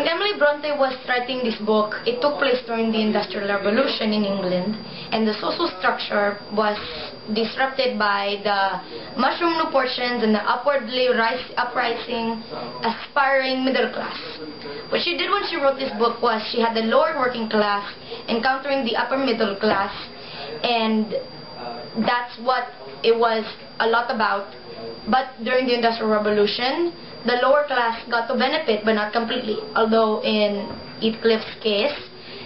When Emily Bronte was writing this book, it took place during the Industrial Revolution in England, and the social structure was disrupted by the mushroom proportions and the upwardly uprising, aspiring middle class. What she did when she wrote this book was she had the lower working class encountering the upper middle class, and that's what it was a lot about. But during the Industrial Revolution, the lower class got to benefit, but not completely. Although in Heathcliff's case,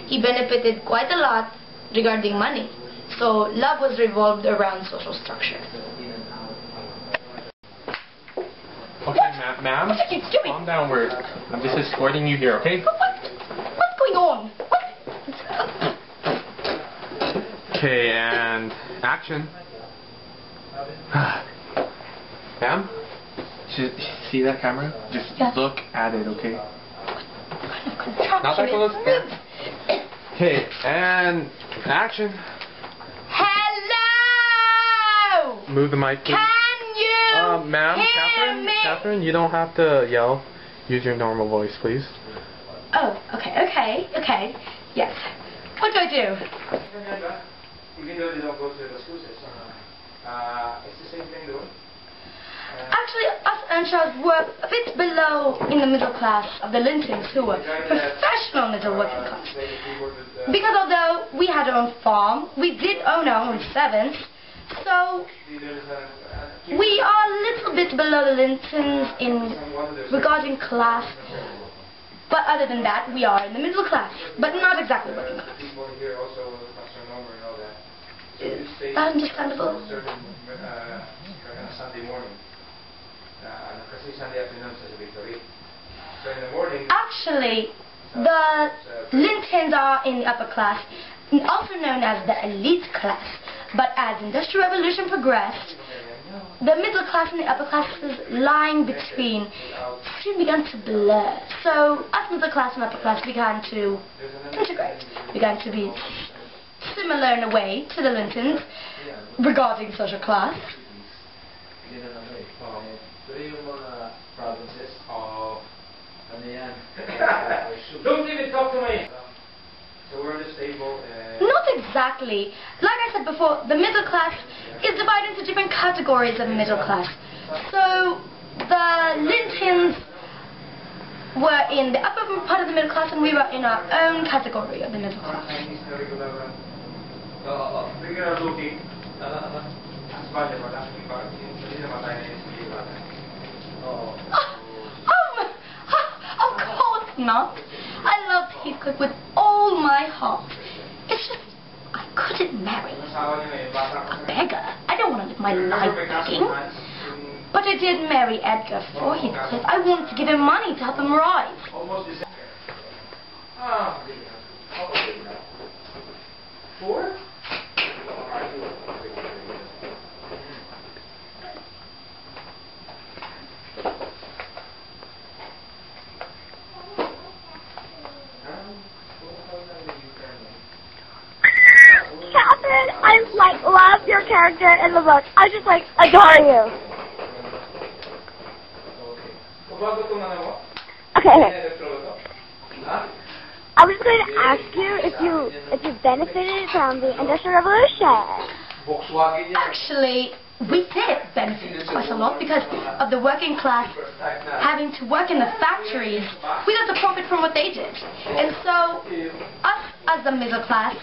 he benefited quite a lot regarding money. So love was revolved around social structure. Okay, ma'am, what are you doing? Calm down. I'm just escorting you here, okay? What's going on? Okay, and action. Ma'am, see that camera? Just look at it, okay? Not that close. Okay, and action. Hello! Move the mic, please. Can you ma'am, Catherine, you don't have to yell. Use your normal voice, please. Oh, okay. Yes. What do I do? Even though they don't go to the school system, it's the same thing though. Actually, us Anshas were a bit below in the middle class of the Lintons, who were professional middle working class. Because although we had our own farm, we did own our own servants, so we are a little bit below the Lintons in regarding class. But other than that, we are in the middle class, but not exactly working class. Understandable. Sunday morning. Sunday afternoon is a victory. So in the morning. Actually, the Lintons are in the upper class, also known as the elite class. But as the Industrial Revolution progressed, the middle class and the upper classes line between began to blur. So us middle class and upper class began to integrate, began to be similar in a way to the Lintons regarding social class. Don't even talk to me! So we're in the stable and... Not exactly. Like I said before, the middle class is divided into different categories of the middle class. So the Lintons were in the upper part of the middle class and we were in our own category of the middle class. Of course not. I loved Heathcliff with all my heart. It's just, I couldn't marry a beggar. I don't want to live my life begging. But I did marry Edgar for Heathcliff. I wanted to give him money to help him rise. Four? Catherine, I love your character in the book. I just adore you. Okay. I was going to ask you if you benefited from the Industrial Revolution. Actually, we did benefit quite a lot because of the working class having to work in the factories. We got to profit from what they did. And so, us as the middle class,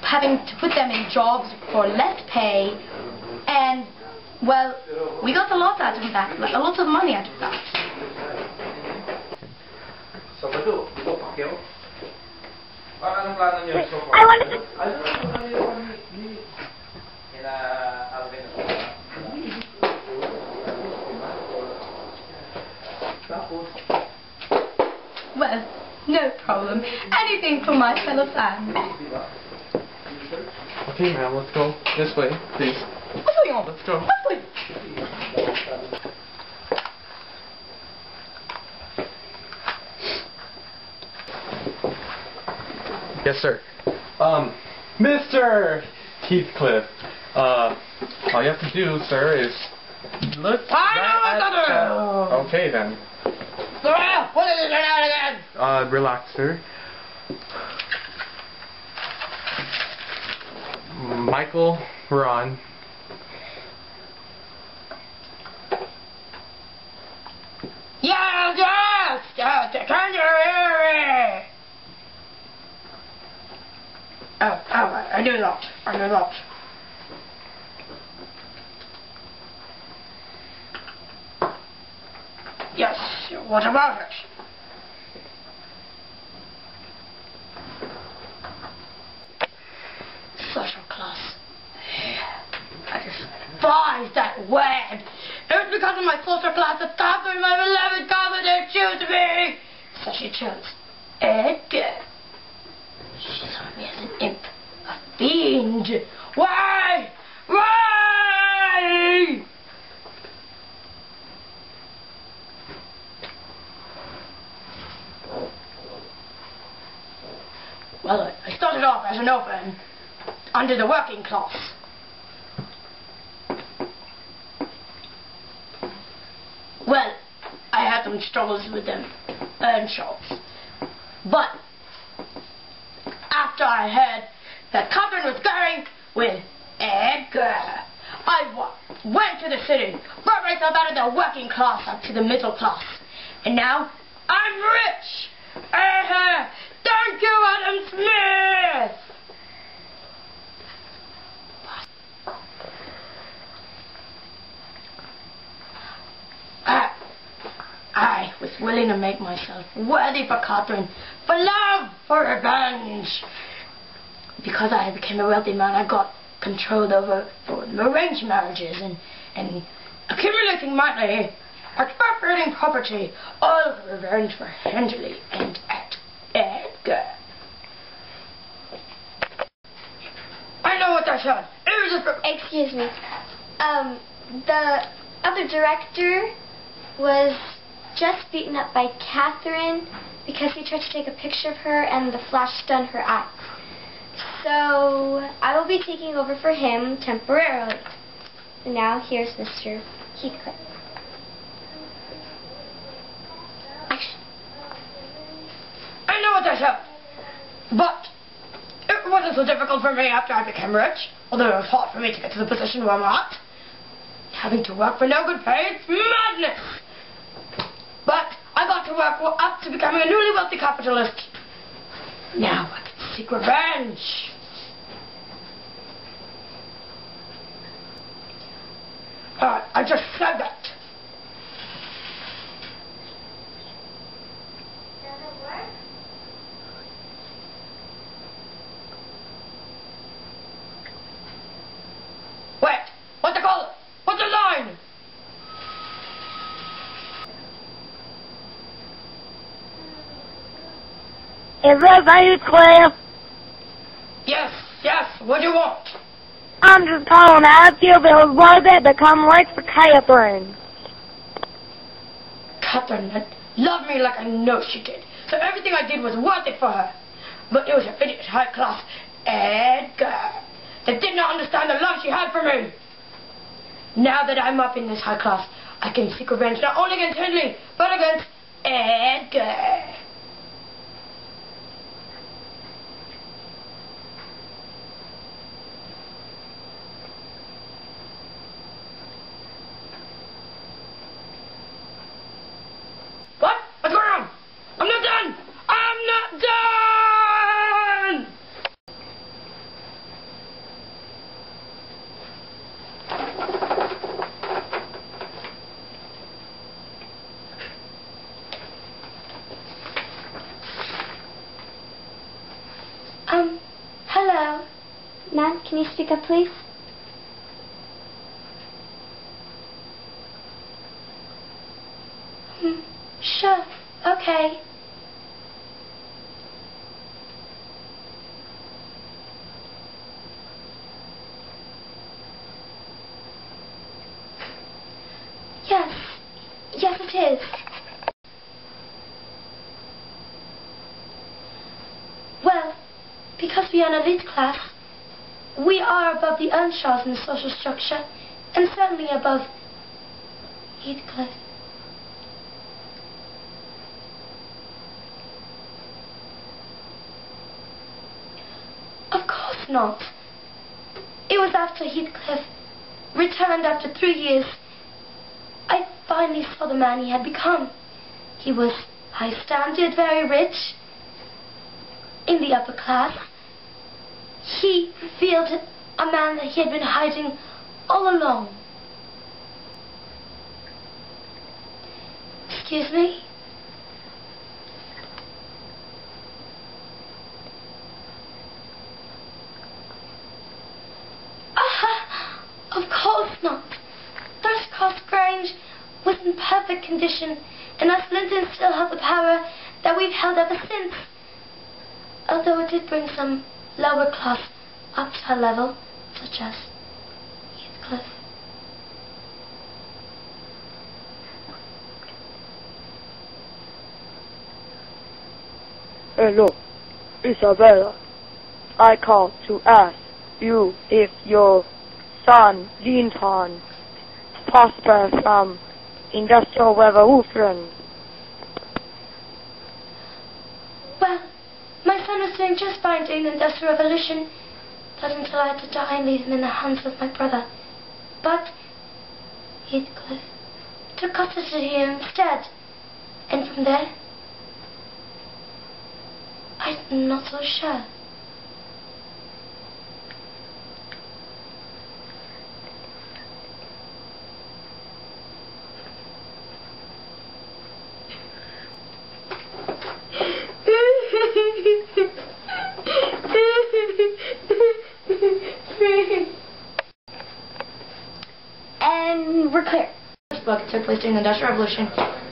having to put them in jobs for less pay, and, well, we got a lot out of that, a lot of money out of that. I wanted to... Well, no problem. Anything for my fellow fans. Okay, ma'am, let's go this way, please. What's going on? Let's go. What's going on? Yes, sir. Mr. Heathcliff, all you have to do, sir, is look I know what to do! Okay, then. relaxer. Michael, Ron. Yes, can you hear me? Oh, I do not. Yes, what about it? Social class. I despise that word. It was because of my social class that Catherine, my beloved Catherine, didn't choose me. So she chose Edgar. She saw me as an imp, a fiend. Why? Why? Well, I started off as an orphan, under the working class. Well, I had some struggles with them shops. But after I heard that Catherine was going with Edgar, I went to the city, brought myself out of the working class up to the middle class. And now I'm rich! Thank you, Adam Smith! I was willing to make myself worthy for Catherine, for love, for revenge. Because I became a wealthy man, I got control over arranged marriages and accumulating money, expropriating property, all for revenge for Hensley and Edgar. I know what I said. It was Excuse me. The other director was just beaten up by Catherine because he tried to take a picture of her and the flash stunned her eyes. So I will be taking over for him temporarily. And now here's Mr. Heathcliff. Action. I know what I said, but it wasn't so difficult for me after I became rich, although it was hard for me to get to the position where I'm at. Having to work for no good pay, it's madness! But I got to work up to becoming a newly wealthy capitalist. Now I can seek revenge. I just said that. Does it work? Wait, what they call it? What's the line? Is this Heathcliff? Yes, what do you want? I'm just calling to ask you if it was worth it to come work for Catherine. Catherine loved me like I know she did, so everything I did was worth it for her. But it was an idiot high-class Edgar that did not understand the love she had for me. Now that I'm up in this high class, I can seek revenge not only against Henley, but against Edgar. What? What's going on? I'm not done! I'm not done! Hello. Ma'am, can you speak up, please? Sure. Okay. Yes, it is. Well, because we are an elite class, we are above the Earnshaws in the social structure, and certainly above Heathcliff. not. It was after Heathcliff returned after 3 years. I finally saw the man he had become. He was high standard, very rich, in the upper class. He revealed a man that he had been hiding all along. Excuse me? Of course not. Thrushcross Grange was in perfect condition, and us Lintons still held the power that we've held ever since. Although it did bring some lower class up to our level, such as Heathcliff. Hello, Isabella. I called to ask you if your son Linton prosper from industrial revolution. Well, my son was doing just fine during the Industrial Revolution, but until I had to die and leave him in the hands of my brother. But Heathcliff took custody of him instead, and from there, I'm not so sure. And we're clear. This book took place during the Industrial Revolution.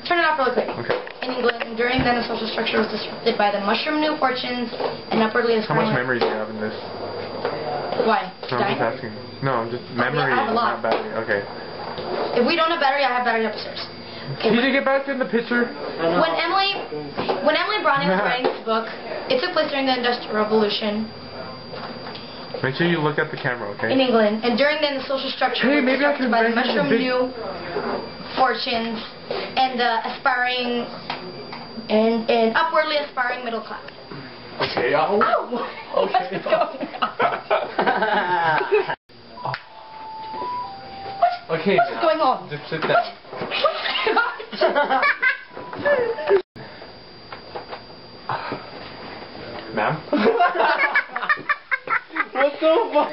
Turn it off really quick. Okay. In England, and during then the social structure was disrupted by the mushroom new fortunes and upwardly How aspiring... much memory do you have in this? Why? No, I'm just asking. No, I'm just memory, I have a lot. not battery. Okay. If we don't have battery, I have battery upstairs. Can you get back in the picture? When Emily Browning was writing this book, it took place during the Industrial Revolution Make sure you look at the camera, okay? in England, and during then the social structure Hey, was maybe I disrupted can by the write mushroom a big- new fortunes and the aspiring and upwardly aspiring middle class. Okay, I'll... Ow! Okay. What's going on? Okay. What's going on? Just sit down. Ma'am? What's so fun?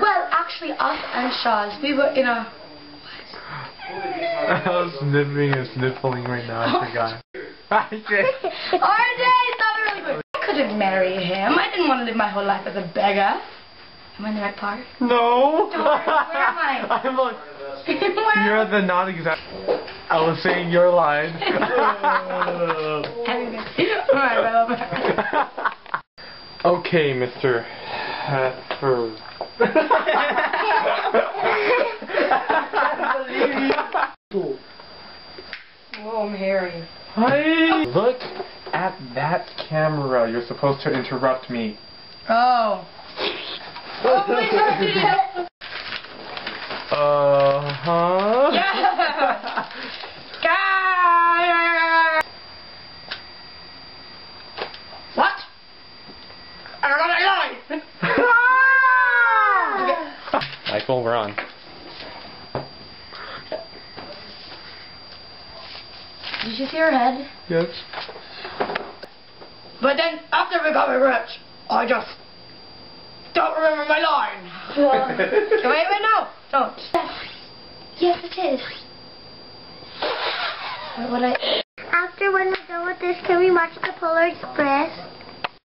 Well, actually, us and Shaw's, we were in a... I was sniffing and sniffling right now, I forgot. RJ, stop it really quick. I couldn't marry him. I didn't want to live my whole life as a beggar. Am I in the right part? No! Where am I? I'm like... You're the not exact... I was saying your line. Okay, Mr. Hatford. Oh, I'm hairy. Hi. Look at that camera. You're supposed to interrupt me. Oh. Oh my God. Uh-huh. Yeah. What? I don't know that line. Michael, we're on. Did you see her head? Yes. But then, after we got rich, I just don't remember my line. Wait, no, don't. Yes, it is. What I... After when we're done with this, can we watch the Polar Express?